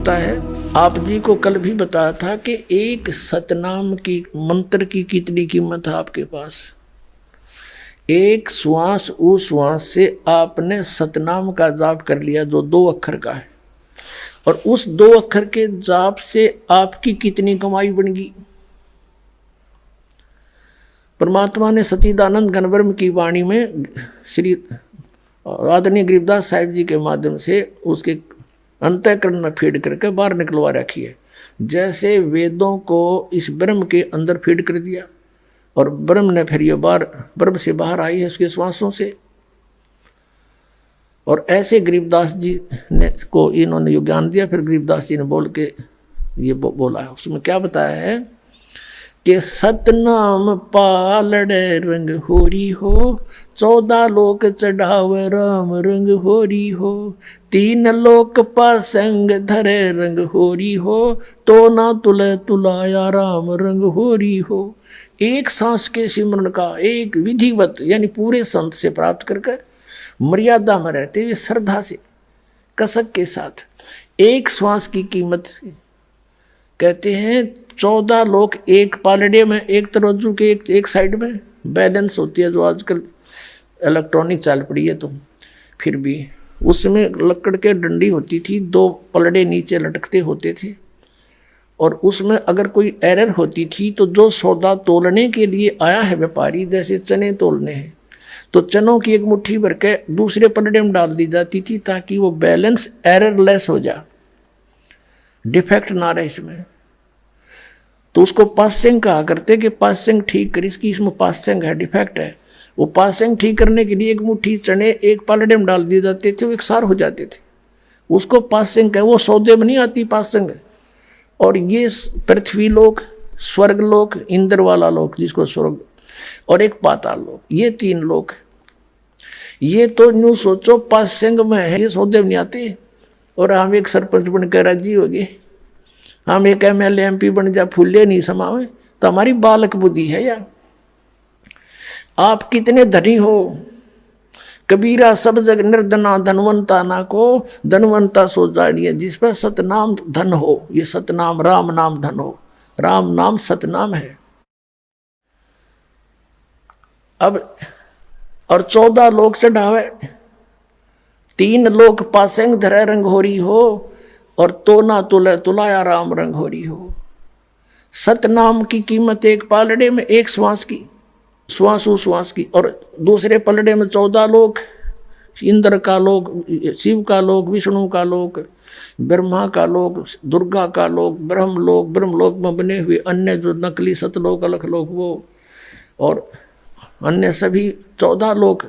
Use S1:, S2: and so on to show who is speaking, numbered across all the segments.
S1: होता है। आप जी को कल भी बताया था कि एक सतनाम की मंत्र की कितनी कीमत है आपके पास। एक श्वास उस श्वास से आपने सतनाम का जाप कर लिया जो 2 अक्षर का है, और उस 2 अक्षर के जाप से आपकी कितनी कमाई बन गई। परमात्मा ने सच्चिदानंद घनब्रह्म की वाणी में श्री आदरणीय गरीबदास साहिब जी के माध्यम से उसके अंतःकरण में फीड करके बाहर निकलवा रखी है। जैसे वेदों को इस ब्रह्म के अंदर फीड कर दिया और ब्रह्म ने फिर ये बाहर ब्रह्म से बाहर आई है उसके श्वासों से। और ऐसे गरीबदास जी ने को इन्होंने यो ज्ञान दिया। फिर गरीबदास जी ने बोल के ये बोला है, उसमें क्या बताया है कि सतनाम पालड़े रंग होरी हो, 14 लोक चढ़ावे राम रंग होरी हो, 3 लोक पासंग धरे रंग होरी हो, तो ना तुले तुलाया राम रंग होरी हो। एक सांस के सिमरन का एक विधिवत यानी पूरे संत से प्राप्त करके मर्यादा में रहते हुए श्रद्धा से कसक के साथ एक श्वास की कीमत कहते हैं 14 लोग एक पालड़े में, एक तराजू के एक साइड में बैलेंस होती है, जो आजकल इलेक्ट्रॉनिक चाल पड़ी है। तो फिर भी उसमें लकड़ के डंडी होती थी, 2 पलड़े नीचे लटकते होते थे, और उसमें अगर कोई एरर होती थी तो जो सौदा तोलने के लिए आया है व्यापारी, जैसे चने तोलने हैं, तो चनों की एक मुट्ठी भर के दूसरे पलड़े में डाल दी जाती थी ताकि वो बैलेंस एररलेस हो जाए, डिफेक्ट ना रहे इसमें। तो उसको पासिंग कहा करते कि पासिंग ठीक कर, इसकी इसमें पासिंग है, डिफेक्ट है। वो पासिंग ठीक करने के लिए एक मुट्ठी चने एक पालड़े में डाल दिए जाते थे, वो एक सार हो जाते थे, उसको पासिंग है। वो सौदे में नहीं आती पासिंग। और ये पृथ्वी लोक, स्वर्ग लोक, इंद्र वाला लोक जिसको स्वर्ग, और एक पाताल लोक, ये 3 लोक। ये तो न्यू सोचो पासिंग में है, ये सौदे में नहीं आते। और हम एक सरपंच बनकर राजी हो गए, हम एक MLA MP बन जा, फूले नहीं समावे, तो हमारी बालक बुद्धि है यार। आप कितने धनी हो, कबीरा सब जग निर्धना धनवंता ना को, धनवंता सो जाड़िए जिस पर सतनाम धन हो। ये सतनाम राम नाम धन हो, राम नाम सतनाम है। अब और 14 लोग चढ़ावे, 3 लोग पासेंग धरे रंग होरी हो, और तो ना तुले तुलाया राम रंग होरी हो। सतनाम की कीमत एक पालड़े में एक श्वास की, श्वास श्वास की, और दूसरे पलड़े में 14 लोग, इंद्र का लोक, शिव का लोक, विष्णु का लोक, ब्रह्मा का लोक, दुर्गा का लोक, ब्रह्मलोक में बने हुए अन्य जो नकली सतलोक अलख लोक वो, और अन्य सभी 14 लोक।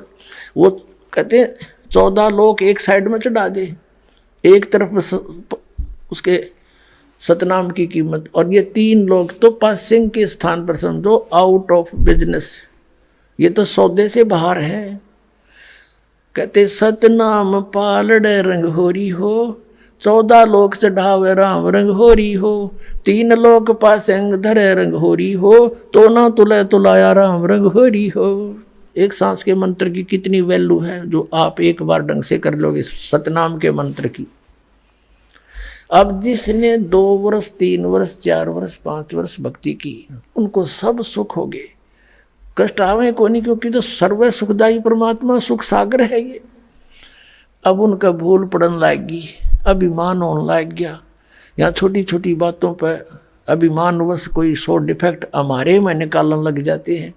S1: वो कहते 14 लोक एक साइड में चढ़ा दे, एक तरफ उसके सतनाम की कीमत, और ये 3 लोग तो पासिंग के स्थान पर समझो, आउट ऑफ बिजनेस, ये तो सौदे से बाहर है। कहते सतनाम पालड़े रंग होरी हो, 14 लोग चढ़ावे राम रंग होरी हो, 3 लोग पासेंग धरे रंग होरी हो, तो ना तुले तुलाया राम रंग होरी हो। एक सांस के मंत्र की कितनी वैल्यू है जो आप एक बार ढंग से कर लोगे सतनाम के मंत्र की। अब जिसने 2 वर्ष 3 वर्ष 4 वर्ष 5 वर्ष भक्ति की, उनको सब सुख हो गए, कष्ट आवे को नहीं, क्योंकि तो सर्व सुखदायी परमात्मा सुख सागर है ये। अब उनका भूल पड़न लागी, अभिमान होने लग गया, यहाँ छोटी छोटी बातों पर अभिमानवश कोई 100 डिफेक्ट हमारे में निकालने लग जाते हैं।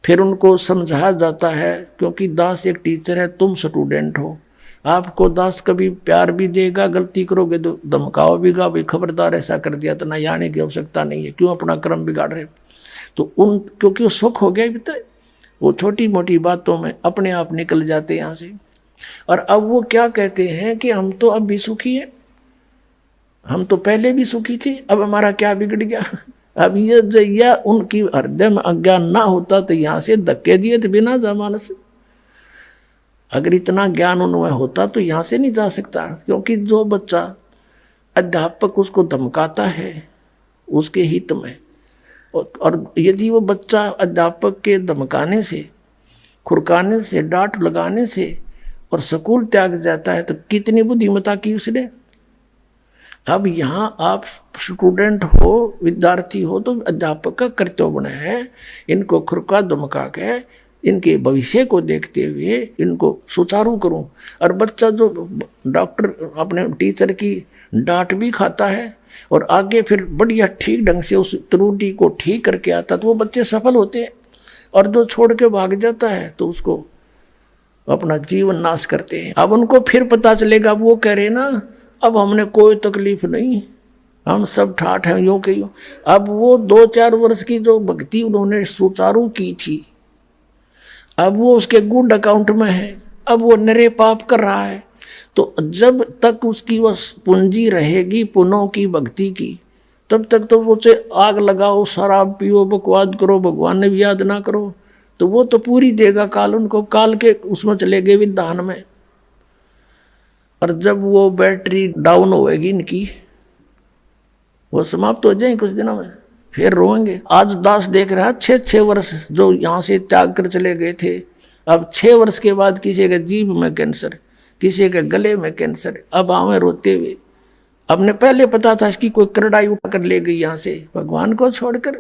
S1: फिर उनको समझाया जाता है, क्योंकि दास एक टीचर है, तुम स्टूडेंट हो, आपको दास कभी प्यार भी देगा, गलती करोगे तो धमकाओ भी गा, भाई खबरदार ऐसा कर दिया तो ना आने की आवश्यकता नहीं है, क्यों अपना कर्म बिगाड़ रहे। तो क्योंकि वो सुख हो गया बीते, वो छोटी मोटी बातों में अपने आप निकल जाते यहाँ से। और अब वो क्या कहते हैं कि हम तो अब भी सुखी है, हम तो पहले भी सुखी थे, अब हमारा क्या बिगड़ गया। अब ये जैया उनकी हृदय में अज्ञान ना होता तो यहाँ से धक्के दिए थे बिना जमाने से। अगर इतना ज्ञान उनमें होता तो यहाँ से नहीं जा सकता, क्योंकि जो बच्चा अध्यापक उसको धमकाता है उसके हित में, और यदि वो बच्चा अध्यापक के धमकाने से, खुरकाने से, डांट लगाने से और स्कूल त्याग जाता है तो कितनी बुद्धिमत्ता की उसने। अब यहाँ आप स्टूडेंट हो, विद्यार्थी हो, तो अध्यापक का कर्तव्य है इनको खुरका दमका के इनके भविष्य को देखते हुए इनको सुचारू करूं। और बच्चा जो डॉक्टर अपने टीचर की डांट भी खाता है और आगे फिर बढ़िया ठीक ढंग से उस त्रुटि को ठीक करके आता, तो वो बच्चे सफल होते हैं। और जो छोड़ के भाग जाता है तो उसको अपना जीवन नाश करते हैं। अब उनको फिर पता चलेगा, वो कह रहे ना अब हमने कोई तकलीफ नहीं, हम सब ठाठ हैं यूं के यूं। अब वो 2-4 वर्ष की जो भक्ति उन्होंने सुचारू की थी, अब वो उसके गुड अकाउंट में है, अब वो नरे पाप कर रहा है। तो जब तक उसकी वह पूंजी रहेगी पुनः की भक्ति की, तब तक तो वो से आग लगाओ, शराब पियो, बकवाद करो, भगवान ने भी याद ना करो, तो वो तो पूरी देगा काल उनको, काल के उसमें चले गए विधान में। और जब वो बैटरी डाउन होएगी इनकी, वो समाप्त हो जाएगी कुछ दिनों में, फिर रोएंगे। आज दास देख रहा है 6-6 वर्ष जो यहाँ से त्याग कर चले गए थे, अब 6 वर्ष के बाद किसी के जीभ में कैंसर, किसी के गले में कैंसर, अब आवे रोते हुए। अपने पहले पता था इसकी कोई करड़ाई उठा कर ले गई यहाँ से, भगवान को छोड़कर।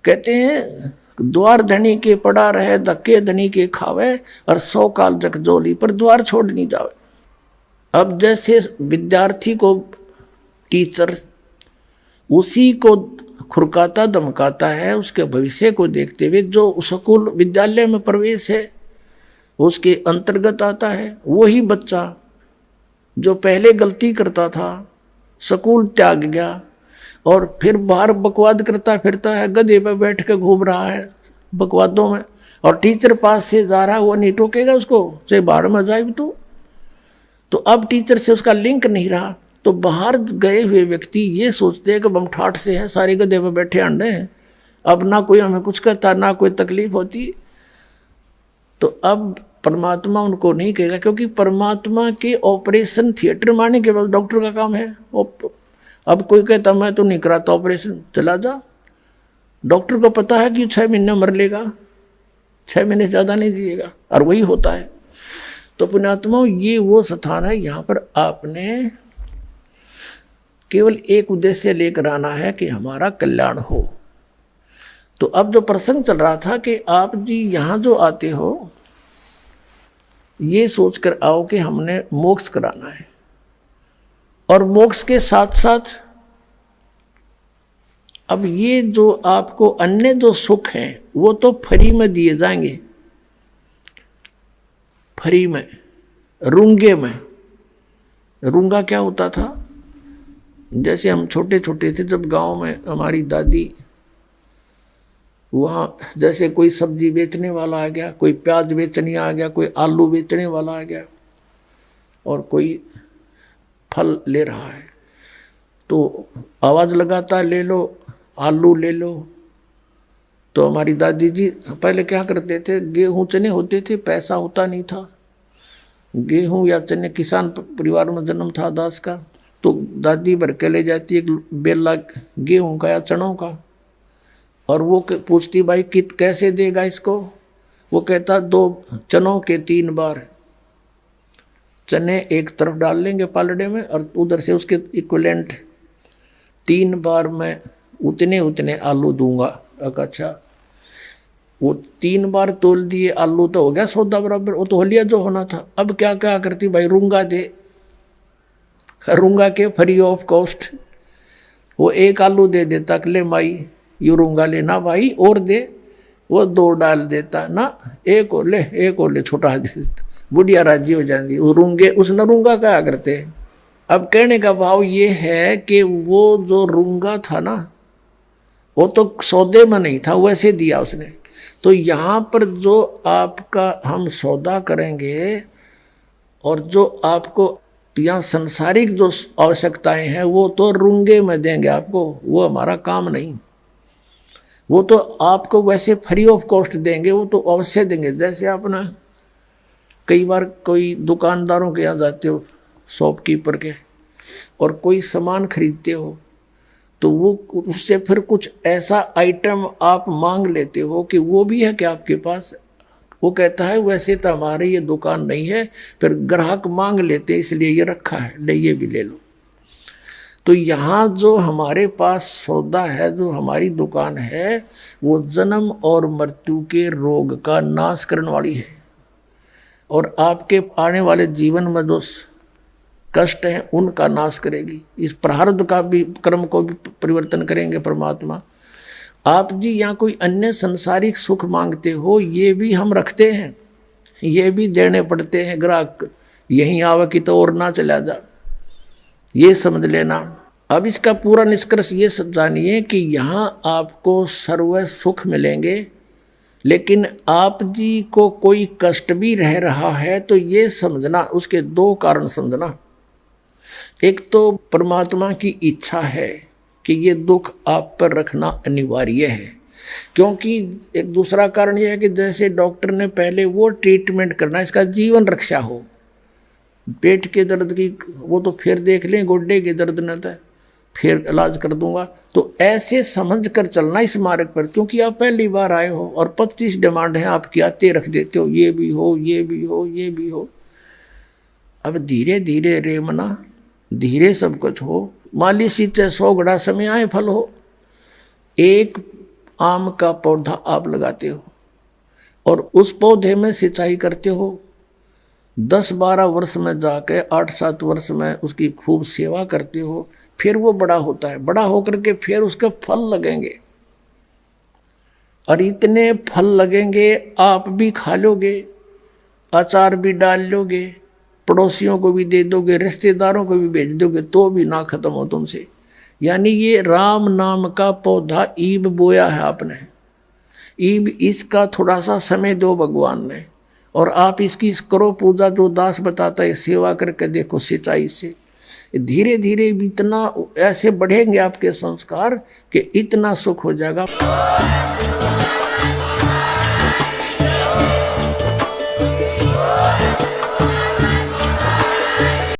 S1: कहते हैं द्वार धनी के पड़ा रहे, धक्के धनी के खावे, और 100 काल जग जोली पर द्वार छोड़ नहीं जावे। अब जैसे विद्यार्थी को टीचर उसी को खुरकाता धमकाता है, उसके भविष्य को देखते हुए, जो स्कूल विद्यालय में प्रवेश है उसके अंतर्गत आता है, वही बच्चा जो पहले गलती करता था, स्कूल त्याग गया और फिर बाहर बकवाद करता फिरता है, गधे पर बैठ कर घूम रहा है बकवादों में, और टीचर पास से जा रहा है, वो नहीं टोकेगा उसको, चाहे बाहर में जाए तू। तो अब टीचर से उसका लिंक नहीं रहा, तो बाहर गए हुए व्यक्ति ये सोचते हैं कि हम ठाठ से हैं, सारे गधे पर बैठे अंडे हैं, अब ना कोई हमें कुछ कहता, ना कोई तकलीफ होती। तो अब परमात्मा उनको नहीं कहेगा, क्योंकि परमात्मा के ऑपरेशन थिएटर मारने के बाद डॉक्टर का काम है। अब कोई कहता मैं तो नहीं कराता ऑपरेशन, चला जा, डॉक्टर को पता है कि 6 महीने मर लेगा, 6 महीने से ज़्यादा नहीं जिएगा, और वही होता है। तो पुण्यात्माओं, ये वो स्थान है, यहाँ पर आपने केवल एक उद्देश्य लेकर आना है कि हमारा कल्याण हो। तो अब जो प्रसंग चल रहा था कि आप जी यहाँ जो आते हो, ये सोचकर आओ कि हमने मोक्ष कराना है, और मोक्ष के साथ साथ अब ये जो आपको अन्य जो सुख हैं वो तो फ्री में दिए जाएंगे, फ्री में, रूंगे में। रूंगा क्या होता था? जैसे हम छोटे छोटे थे, जब गांव में हमारी दादी, वहाँ जैसे कोई सब्जी बेचने वाला आ गया, कोई प्याज बेचने आ गया, कोई आलू बेचने वाला आ गया, और कोई फल ले रहा है, तो आवाज़ लगाता है ले लो आलू ले लो। तो हमारी दादी जी पहले क्या करते थे, गेहूँ चने होते थे, पैसा होता नहीं था, गेहूँ या चने, किसान परिवार में जन्म था दास का, तो दादी भर के ले जाती एक बेला गेहूँ का या चनों का, और वो पूछती भाई कित कैसे देगा इसको? वो कहता 2 चनों के 3 बार, चने एक तरफ डाल लेंगे पालड़े में, और उधर से उसके इक्विवेलेंट 3 बार मैं उतने उतने आलू दूंगा। अच्छा, वो 3 बार तोल दिए आलू, तो हो गया सौदा बराबर, वो तो हो लिया जो होना था। अब क्या क्या करती भाई, रूंगा दे, रूंगा के फ्री ऑफ कॉस्ट, वो 1 आलू दे देता, ले माई यू रूंगा लेना भाई और दे, वो 2 डाल देता ना, एक और ले छोटा दे देता, बुढ़िया राजी हो जाती। वो रूंगे, उसने रूंगा क्या करते हैं। अब कहने का भाव ये है कि वो जो रूंगा था ना, वो तो सौदे में नहीं था, वैसे दिया उसने। तो यहाँ पर जो आपका हम सौदा करेंगे और जो आपको यहाँ संसारिक जो आवश्यकताएं हैं वो तो रूंगे में देंगे आपको, वो हमारा काम नहीं। वो तो आपको वैसे फ्री ऑफ कॉस्ट देंगे, वो तो अवश्य देंगे। जैसे आप ना कई बार कोई दुकानदारों के यहाँ जाते हो, शॉपकीपर के, और कोई सामान खरीदते हो, तो वो उससे फिर कुछ ऐसा आइटम आप मांग लेते हो कि वो भी है कि आपके पास, वो कहता है वैसे तो हमारी ये दुकान नहीं है, फिर ग्राहक मांग लेते इसलिए ये रखा है, ले ये भी ले लो। तो यहाँ जो हमारे पास सौदा है, जो हमारी दुकान है, वो जन्म और मृत्यु के रोग का नाश करने वाली है, और आपके आने वाले जीवन में जो कष्ट हैं उनका नाश करेगी। इस प्रारब्ध का भी, कर्म को भी परिवर्तन करेंगे परमात्मा। आप जी यहाँ कोई अन्य संसारिक सुख मांगते हो, ये भी हम रखते हैं, ये भी देने पड़ते हैं। ग्राहक यहीं आवे कि तो और ना चला जा, ये समझ लेना। अब इसका पूरा निष्कर्ष ये जानिए कि यहाँ आपको सर्व सुख मिलेंगे, लेकिन आप जी को कोई कष्ट भी रह रहा है तो ये समझना, उसके दो कारण समझना। एक तो परमात्मा की इच्छा है कि ये दुख आप पर रखना अनिवार्य है, क्योंकि एक दूसरा कारण यह है कि जैसे डॉक्टर ने पहले वो ट्रीटमेंट करना, इसका जीवन रक्षा हो। पेट के दर्द की वो तो फिर देख लें, गोड्डे के दर्द न था फिर इलाज कर दूंगा। तो ऐसे समझ कर चलना इस मार्ग पर, क्योंकि आप पहली बार आए हो और 25 डिमांड है आपकी, आते रख देते हो, ये भी हो, ये भी हो, ये भी हो। अब धीरे धीरे रे मना, धीरे सब कुछ हो। माली सींचे 100 घड़ा, समय आए फल हो। एक आम का पौधा आप लगाते हो और उस पौधे में सिंचाई करते हो, 10-12 वर्ष में जाके 8-7 वर्ष में उसकी खूब सेवा करते हो, फिर वो बड़ा होता है। बड़ा होकर के फिर उसके फल लगेंगे, और इतने फल लगेंगे आप भी खा लोगे, अचार भी डाल लोगे, पड़ोसियों को भी दे दोगे, रिश्तेदारों को भी भेज दोगे, तो भी ना खत्म हो तुमसे। यानी ये राम नाम का पौधा ईब बोया है आपने, ईब इसका थोड़ा सा समय दो भगवान ने, और आप इसकी करो पूजा, जो दास बताता है, सेवा करके देखो सिंचाई से। धीरे धीरे इतना ऐसे बढ़ेंगे आपके संस्कार कि इतना सुख हो जाएगा।